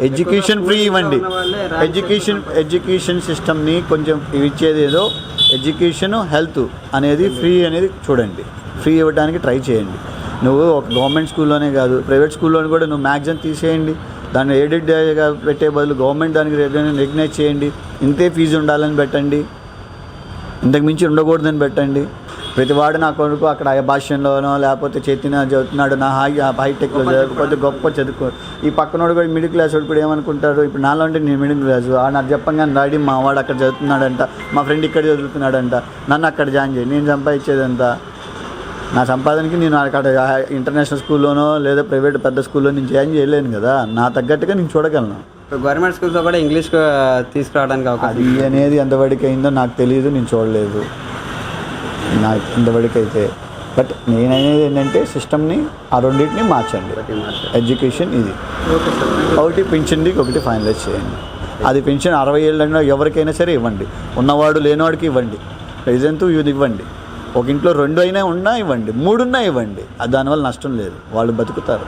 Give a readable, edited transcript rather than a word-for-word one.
Education free ఇవ్వండి. Education సిస్టమ్ని కొంచెం ఇచ్చేది ఏదో ఎడ్యుకేషన్ హెల్త్ అనేది ఫ్రీ అనేది చూడండి, ఫ్రీ ఇవ్వడానికి ట్రై చేయండి. నువ్వు ఒక గవర్నమెంట్ స్కూల్లోనే కాదు, ప్రైవేట్ స్కూల్లోని కూడా నువ్వు మ్యాక్సిమం తీసేయండి. దాన్ని ఎయిడెడ్గా పెట్టే బదులు గవర్నమెంట్ దానికి రికగ్నైజ్ చేయండి. ఇంతే ఫీజు ఉండాలని పెట్టండి, ఇంతకు మించి ఉండకూడదని పెట్టండి. ప్రతివాడు నా కొడుకు అక్కడ భాష్యంలోనో లేకపోతే చైతన్య చదువుతున్నాడు, నా హైటెక్లో చదువుకోకపోతే గొప్ప చదువుకో. ఈ పక్కనోడు కూడా మిడిల్ క్లాస్ వాడు కూడా ఏమనుకుంటారు, ఇప్పుడు నాలో అంటే నేను మిడిల్ క్లాస్, నాకు చెప్పంగానే డాడీ మా వాడు అక్కడ చదువుతున్నాడంట, మా ఫ్రెండ్ ఇక్కడ చదువుతున్నాడంట, నన్ను అక్కడ జాయిన్ చేయి. నేను సంపాదించేదంతా నా సంపాదనకి నేను అక్కడ ఇంటర్నేషనల్ స్కూల్లోనో లేదా ప్రైవేట్ పెద్ద స్కూల్లో నేను జాయిన్ చేయలేను కదా, నా తగ్గట్టుగా నేను చూడగలను. గవర్నమెంట్ స్కూల్స్లో కూడా ఇంగ్లీష్ తీసుకురావడానికి అవకాశం అది అనేది ఎంతవరకు అయిందో నాకు తెలియదు, నేను చూడలేదు నాకు ఇంతవరకు అయితే. బట్ నేననేది ఏంటంటే సిస్టమ్ని ఆ రెండింటిని మార్చండి. ఎడ్యుకేషన్ ఇది ఒకటి పెన్షన్ది, ఒకటి ఫైనలైజ్ చేయండి. అది పెన్షన్ 60 ఏళ్ళైనా ఎవరికైనా సరే ఇవ్వండి, ఉన్నవాడు లేనివాడికి ఇవ్వండి, ప్రెజెంట్ ఇది ఇవ్వండి. ఒక ఇంట్లో 2 అయినా ఉన్నా ఇవ్వండి, 3 ఉన్నా ఇవ్వండి, దానివల్ల నష్టం లేదు, వాళ్ళు బతుకుతారు.